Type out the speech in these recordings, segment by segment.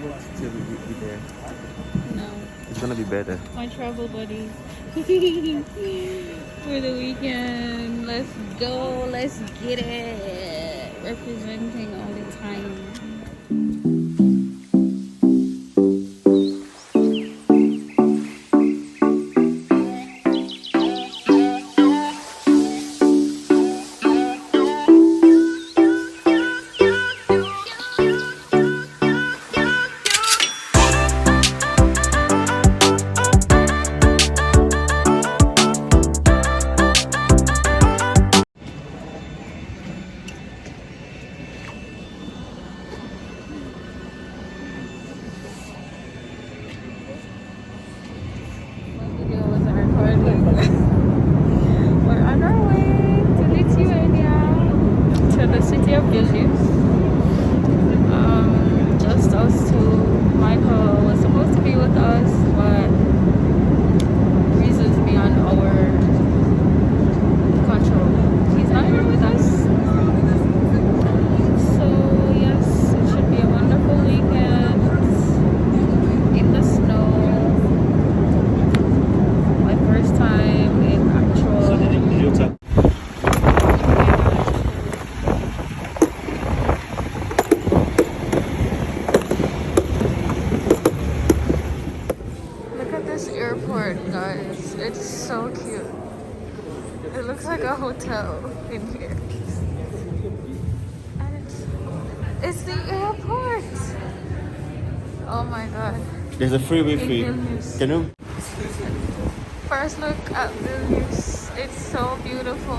wait till we be there. No. It's gonna be better. My travel buddy. For the weekend. Let's go. Let's get it. Representing all the time. We're on our way to Lithuania, to the city of Vilnius. Just us two. Michael was supposed to be with us, but reasons beyond our control. He's not here with us. So yes, it should be a wonderful weekend in the snow. My first time in actual. Look at this airport, guys. It's so cute. It looks like a hotel in here. And it's the airport. Oh my god. There's a free Wi-Fi. Vilnius. Can you? First look at Vilnius. It's so beautiful.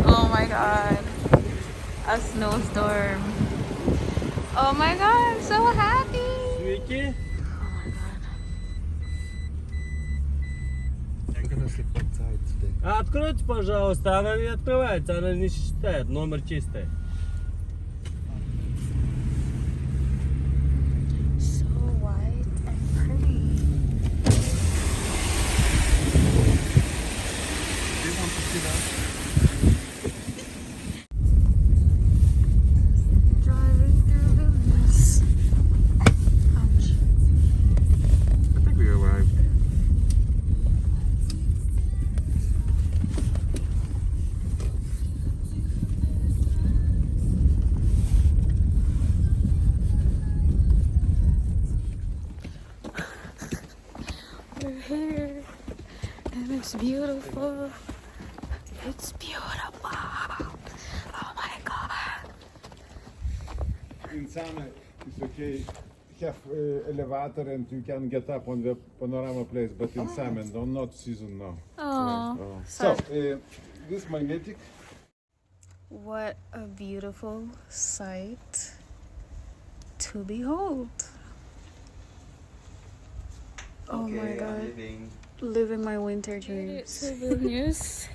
Oh my god. A snowstorm. Oh my god, I'm so happy. Sveiki. Oh my god. Откройте, пожалуйста, она не открывается, она не считает, номер чистый. So white and pretty. Driving through Vilnius. Ouch. I think we arrived. We're here and it's beautiful. It's beautiful. Oh my god. In summer, it's okay. Have elevator and you can get up on the panorama place, but in summer, no, not season now. Oh. So, this magnetic. What a beautiful sight to behold. Oh my god. Living my winter dreams. Vilnius.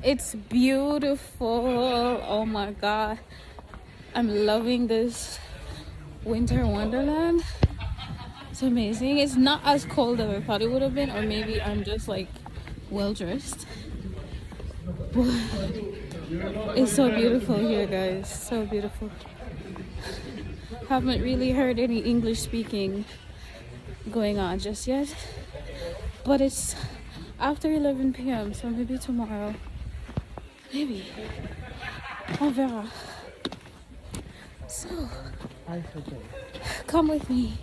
It's beautiful. Oh my god. I'm loving this winter wonderland. It's amazing. It's not as cold as I thought it would have been, or maybe I'm just like well dressed. But it's so beautiful here, guys. So beautiful. Haven't really heard any English speaking going on just yet, but it's after 11 p.m. so maybe tomorrow, maybe on verra. So come with me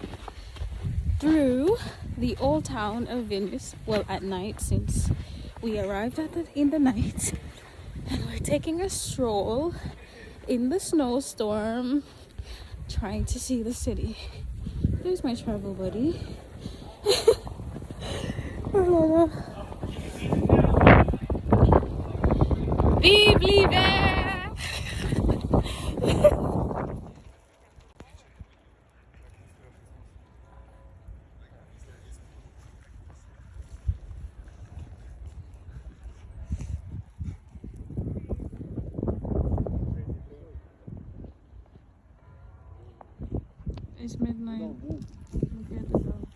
through the old town of Vilnius, well, at night, since we arrived in the night, and we're taking a stroll in the snowstorm, trying to see the city. There's my travel buddy. Vive l'hiver! It's midnight. Look at the road.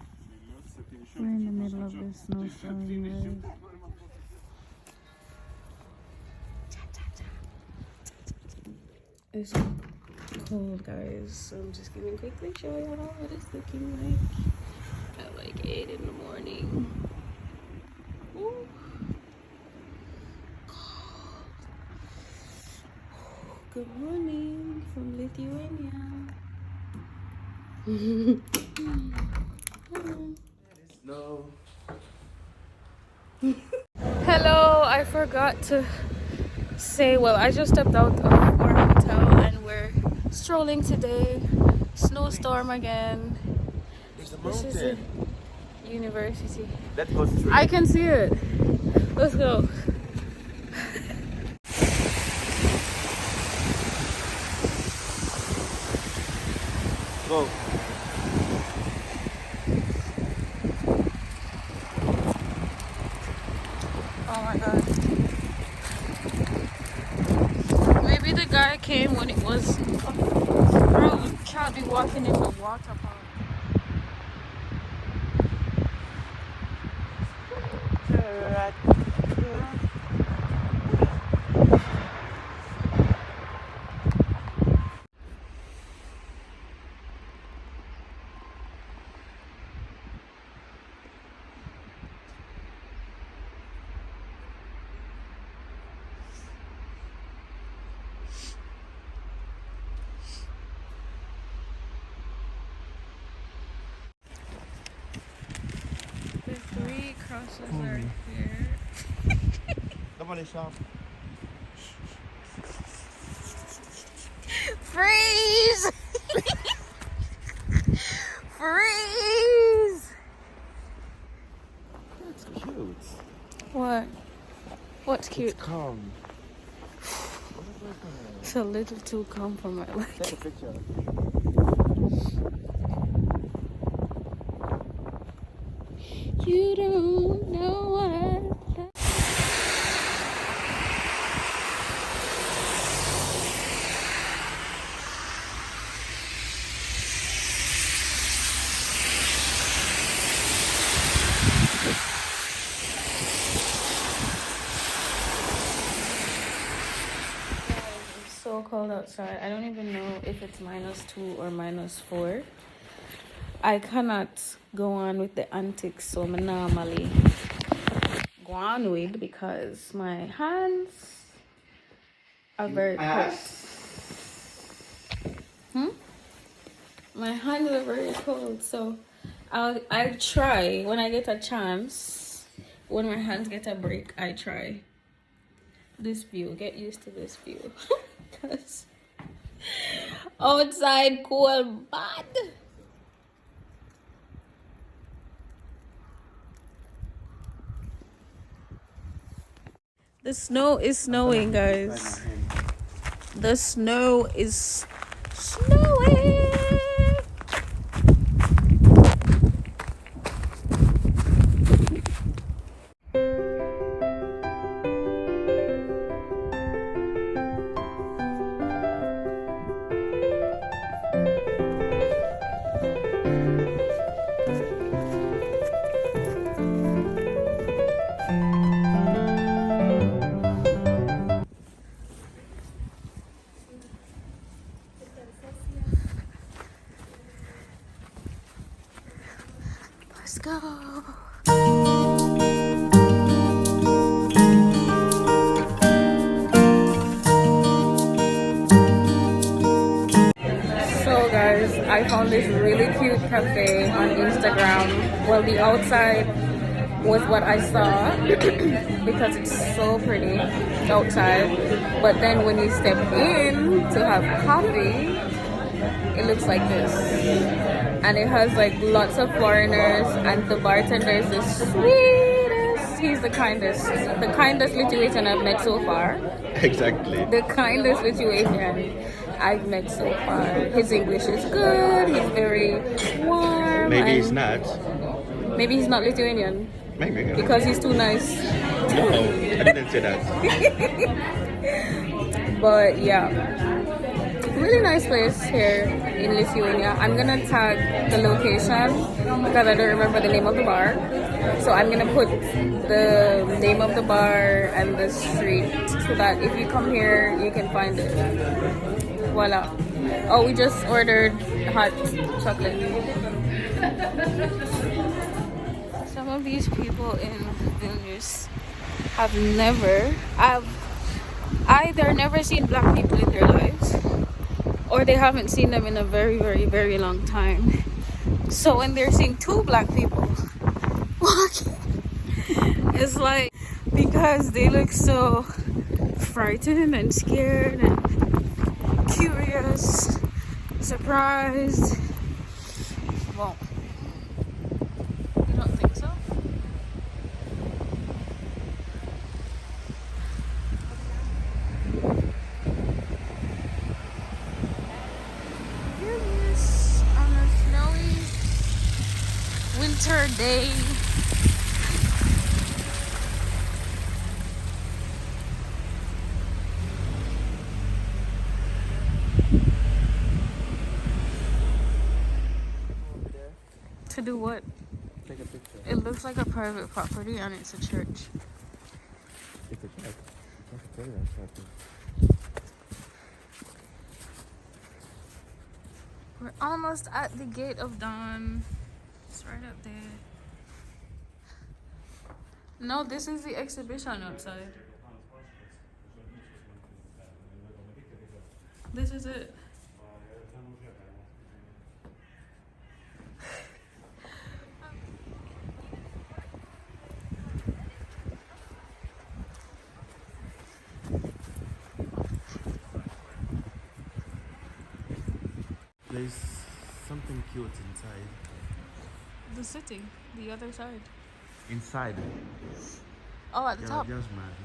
We're in the middle of this snowstorm, guys. It's cold, guys. So I'm just gonna quickly show y'all what it's looking like at like 8 in the morning. Ooh. Good morning from Lithuania. No. Hello, I forgot to say, well, I just stepped out of our hotel and we're strolling today. Snowstorm again. There's a This is a university. Let's go straight. I can see it. Let's go. Go. Oh my god. Maybe the guy came when it was. Bro, you can't be walking in the water park. The 3 crosses are here. Nobody shop. Freeze! Freeze! That's cute. What? What's cute? It's calm. It's a little too calm for my Take a liking. picture. You don't know what. It's so cold outside. I don't even know if it's -2 or -4. I cannot go on with the antics so I normally go on with because my hands are very cold. My hands are very cold, so I try when I get a chance. When my hands get a break, I try. This view, get used to this view, cause outside cold bad. The snow is snowing, guys. The snow is snowing. Let's go. So guys, I found this really cute cafe on Instagram. Well, the outside was what I saw because it's so pretty outside. But then when you step in to have coffee, it looks like this. And it has like lots of foreigners, and the bartender is the sweetest. He's the kindest Lithuanian I've met so far. Exactly. The kindest Lithuanian I've met so far. His English is good. He's very warm. Maybe he's not. Maybe he's not Lithuanian Maybe. because he's too nice. No, I didn't say that. But yeah, really nice place here in Lithuania. I'm gonna tag the location because I don't remember the name of the bar. So I'm gonna put the name of the bar and the street so that if you come here, you can find it. Voila. Oh, we just ordered hot chocolate. Some of these people in Vilnius have either never seen black people in their lives, or they haven't seen them in a very, very, very long time. So when they're seeing two black people walking, it's like, because they look so frightened and scared and curious, surprised. Well, you don't think so? Vilnius on a snowy winter day. To do what? Take a picture. It looks like a private property and it's a church. It's a church. It's very nice. We're almost at the gate of dawn. It's right up there. No, this is the exhibition outside. This is it. There's something cute inside. The city, the other side. Inside. Oh, at the top. Just mad.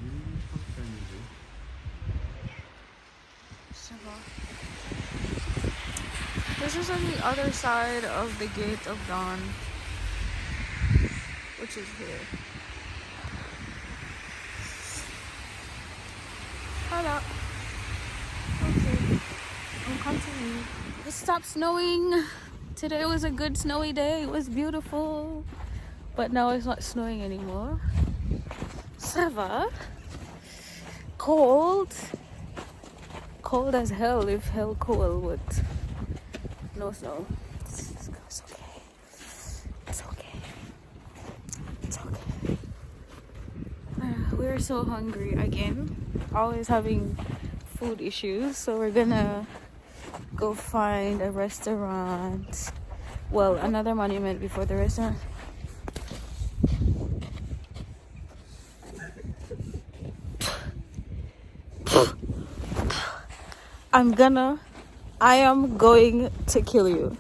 This is on the other side of the gate of dawn, which is here. Hello. Okay. I'm continuing. It stopped snowing. Today was a good snowy day. It was beautiful. But now it's not snowing anymore. Sava. Cold. Cold as hell, if hell cold, but no snow. It's okay. It's okay. It's okay. We're so hungry again. Always having food issues, so we're gonna go find a restaurant. Well, another monument before the restaurant. I am going to kill you.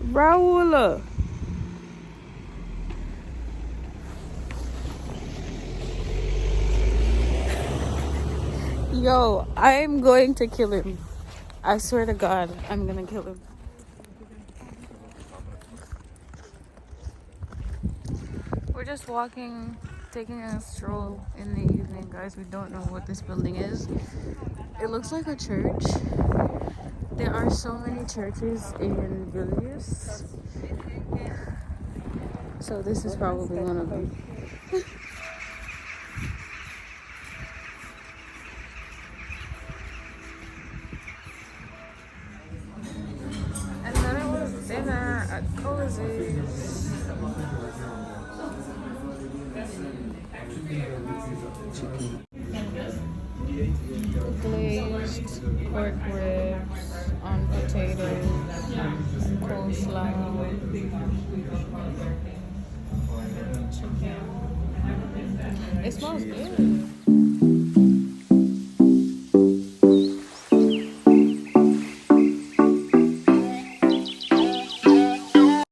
Raul. Yo, I'm going to kill him. I swear to God, I'm gonna kill him. We're just walking, taking a stroll in the evening, guys. We don't know what this building is. It looks like a church. There are so many churches in Vilnius. So this is probably one of them. And then it was dinner at Cozy's. Glazed pork ribs on potatoes, coleslaw, chicken. It smells good.